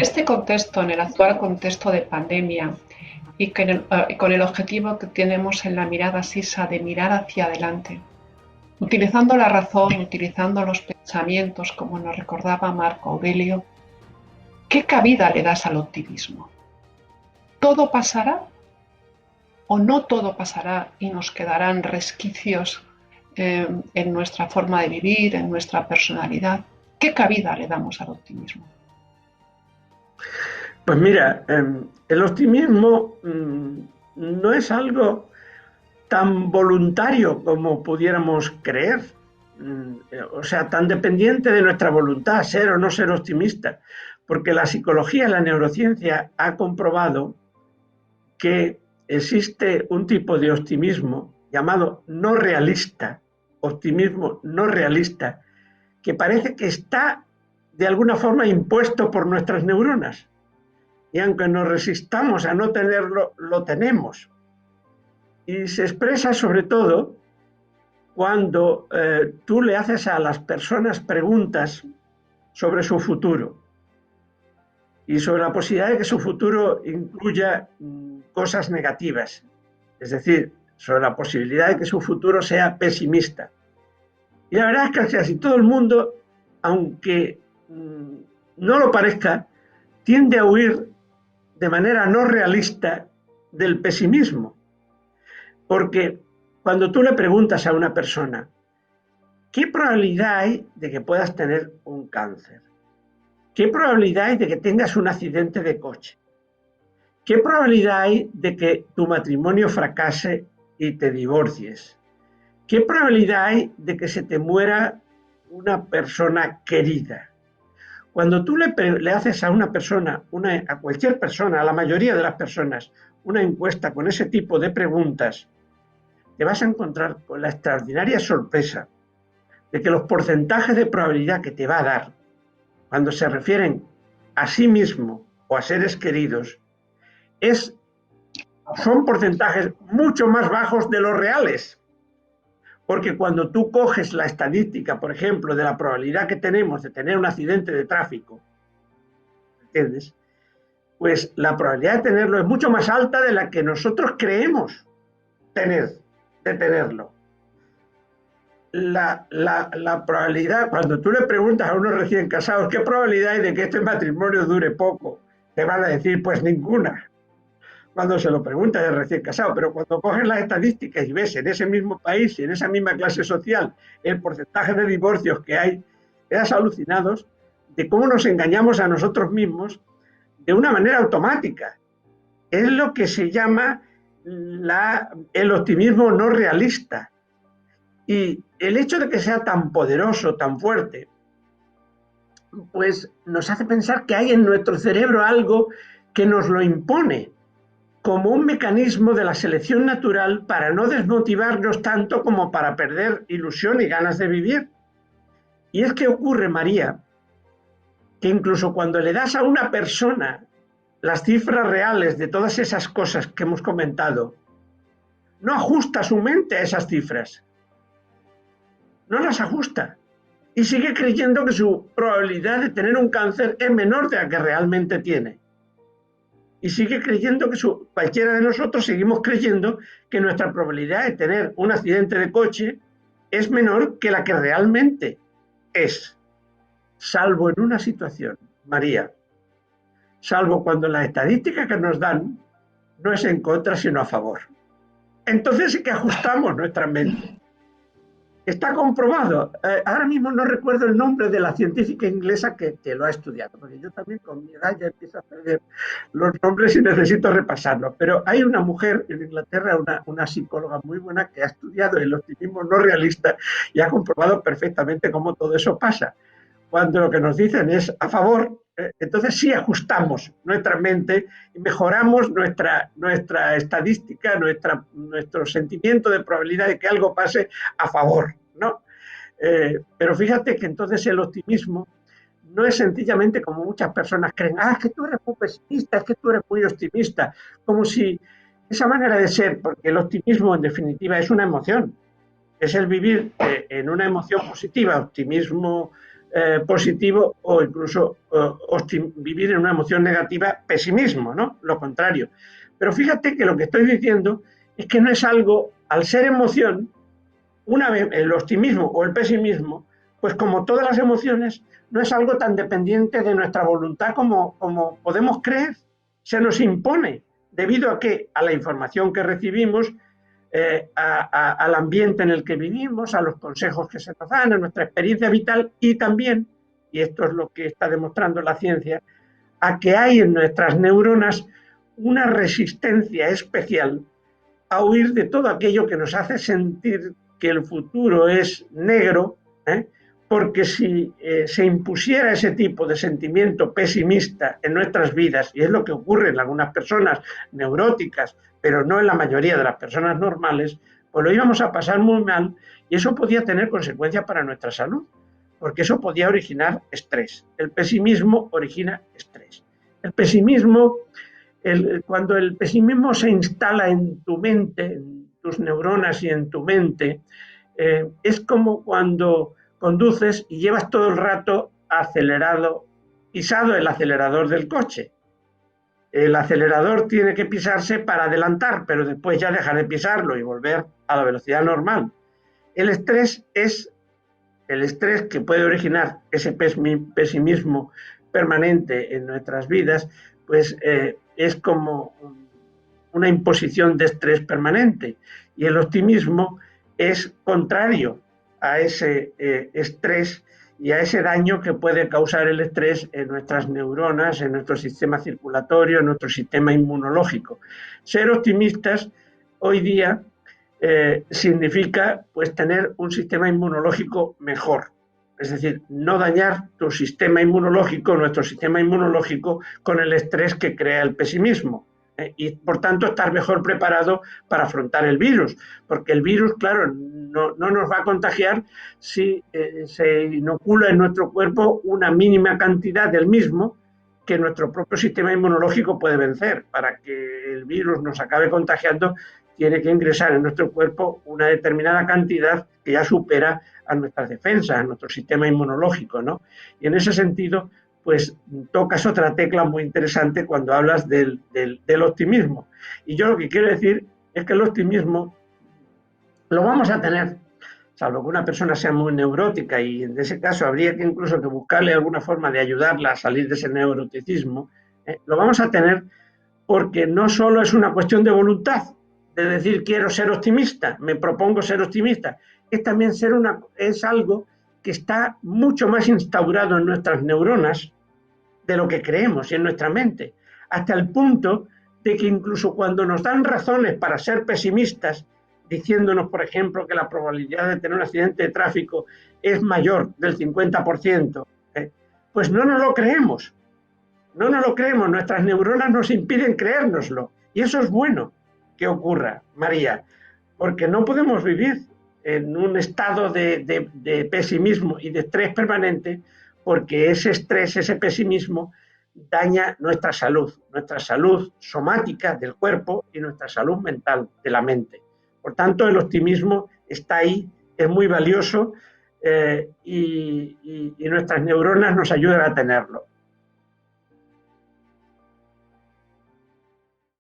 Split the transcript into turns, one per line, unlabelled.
este contexto, en el actual contexto de pandemia, y con el objetivo que tenemos en la mirada sisa de mirar hacia adelante, utilizando la razón, utilizando los pensamientos, como nos recordaba Marco Aurelio, ¿qué cabida le das al optimismo? ¿Todo pasará o no todo pasará y nos quedarán resquicios en nuestra forma de vivir, en nuestra personalidad? ¿Qué cabida le damos al optimismo?
Pues mira, el optimismo no es algo tan voluntario como pudiéramos creer. O sea, tan dependiente de nuestra voluntad, ser o no ser optimista. Porque la psicología y la neurociencia ha comprobado que existe un tipo de optimismo llamado no realista, optimismo no realista, que parece que está de alguna forma impuesto por nuestras neuronas. Y aunque nos resistamos a no tenerlo, lo tenemos. Y se expresa sobre todo cuando tú le haces a las personas preguntas sobre su futuro y sobre la posibilidad de que su futuro incluya cosas negativas, es decir, sobre la posibilidad de que su futuro sea pesimista. Y la verdad es que casi todo el mundo, aunque no lo parezca, tiende a huir de manera no realista del pesimismo. Porque cuando tú le preguntas a una persona, ¿qué probabilidad hay de que puedas tener un cáncer? ¿Qué probabilidad hay de que tengas un accidente de coche? ¿Qué probabilidad hay de que tu matrimonio fracase y te divorcies? ¿Qué probabilidad hay de que se te muera una persona querida? Cuando tú le haces a una persona, a cualquier persona, a la mayoría de las personas, una encuesta con ese tipo de preguntas, te vas a encontrar con la extraordinaria sorpresa de que los porcentajes de probabilidad que te va a dar cuando se refieren a sí mismo o a seres queridos es, son porcentajes mucho más bajos de los reales. Porque cuando tú coges la estadística, por ejemplo, de la probabilidad que tenemos de tener un accidente de tráfico, ¿entiendes? Pues la probabilidad de tenerlo es mucho más alta de la que nosotros creemos tener, de tenerlo. La probabilidad, cuando tú le preguntas a unos recién casados qué probabilidad hay de que este matrimonio dure poco, te van a decir pues ninguna, cuando se lo preguntas de recién casado, pero cuando coges las estadísticas y ves en ese mismo país y en esa misma clase social el porcentaje de divorcios que hay, quedas alucinados de cómo nos engañamos a nosotros mismos de una manera automática. Es lo que se llama el optimismo no realista. Y el hecho de que sea tan poderoso, tan fuerte, pues nos hace pensar que hay en nuestro cerebro algo que nos lo impone, como un mecanismo de la selección natural para no desmotivarnos tanto como para perder ilusión y ganas de vivir. Y es que ocurre, María, que incluso cuando le das a una persona las cifras reales de todas esas cosas que hemos comentado, no ajusta su mente a esas cifras, no las ajusta y sigue creyendo que su probabilidad de tener un cáncer es menor de la que realmente tiene. Y sigue creyendo que cualquiera de nosotros seguimos creyendo que nuestra probabilidad de tener un accidente de coche es menor que la que realmente es, salvo en una situación, María, salvo cuando las estadísticas que nos dan no es en contra, sino a favor. Entonces sí que ajustamos nuestra mente. Está comprobado. Ahora mismo no recuerdo el nombre de la científica inglesa que lo ha estudiado, porque yo también con mi edad ya empiezo a perder los nombres y necesito repasarlos. Pero hay una mujer en Inglaterra, una psicóloga muy buena, que ha estudiado el optimismo no realista y ha comprobado perfectamente cómo todo eso pasa. Cuando lo que nos dicen es a favor, entonces sí ajustamos nuestra mente y mejoramos nuestra estadística, nuestro sentimiento de probabilidad de que algo pase a favor, ¿no? Pero fíjate que entonces el optimismo no es sencillamente como muchas personas creen, es que tú eres muy pesimista, es que tú eres muy optimista, como si esa manera de ser, porque el optimismo en definitiva es una emoción, es el vivir en una emoción positiva, optimismo, positivo, o incluso vivir en una emoción negativa, pesimismo, ¿no? Lo contrario. Pero fíjate que lo que estoy diciendo es que no es algo, al ser emoción, una vez el optimismo o el pesimismo, pues como todas las emociones, no es algo tan dependiente de nuestra voluntad como podemos creer. Se nos impone, debido a que a la información que recibimos, al ambiente en el que vivimos, a los consejos que se nos dan, a nuestra experiencia vital y también, y esto es lo que está demostrando la ciencia, a que hay en nuestras neuronas una resistencia especial a huir de todo aquello que nos hace sentir que el futuro es negro, porque si se impusiera ese tipo de sentimiento pesimista en nuestras vidas, y es lo que ocurre en algunas personas neuróticas, pero no en la mayoría de las personas normales, pues lo íbamos a pasar muy mal y eso podía tener consecuencias para nuestra salud, porque eso podía originar estrés. El pesimismo origina estrés. El pesimismo, cuando el pesimismo se instala en tu mente, en tus neuronas y en tu mente, es como cuando conduces y llevas todo el rato acelerado, pisado el acelerador del coche. El acelerador tiene que pisarse para adelantar, pero después ya dejar de pisarlo y volver a la velocidad normal. El estrés es el estrés que puede originar ese pesimismo permanente en nuestras vidas, pues es como una imposición de estrés permanente. Y el optimismo es contrario a ese estrés y a ese daño que puede causar el estrés en nuestras neuronas, en nuestro sistema circulatorio, en nuestro sistema inmunológico. Ser optimistas hoy día significa pues tener un sistema inmunológico mejor. Es decir, no dañar tu sistema inmunológico, nuestro sistema inmunológico, con el estrés que crea el pesimismo. Y por tanto estar mejor preparado para afrontar el virus, porque el virus, claro, no nos va a contagiar si se inocula en nuestro cuerpo una mínima cantidad del mismo que nuestro propio sistema inmunológico puede vencer. Para que el virus nos acabe contagiando, tiene que ingresar en nuestro cuerpo una determinada cantidad que ya supera a nuestras defensas, a nuestro sistema inmunológico, ¿no? Y en ese sentido, pues tocas otra tecla muy interesante cuando hablas del optimismo. Y yo lo que quiero decir es que el optimismo lo vamos a tener, salvo que una persona sea muy neurótica, y en ese caso habría que incluso que buscarle alguna forma de ayudarla a salir de ese neuroticismo, lo vamos a tener porque no solo es una cuestión de voluntad, de decir quiero ser optimista, me propongo ser optimista, es también es algo que está mucho más instaurado en nuestras neuronas de lo que creemos y en nuestra mente, hasta el punto de que incluso cuando nos dan razones para ser pesimistas, diciéndonos, por ejemplo, que la probabilidad de tener un accidente de tráfico es mayor del 50%, pues no nos lo creemos. No nos lo creemos, nuestras neuronas nos impiden creérnoslo. Y eso es bueno que ocurra, María, porque no podemos vivir en un estado de pesimismo y de estrés permanente, porque ese estrés, ese pesimismo, daña nuestra salud somática del cuerpo y nuestra salud mental de la mente. Por tanto, el optimismo está ahí, es muy valioso y nuestras neuronas nos ayudan a tenerlo.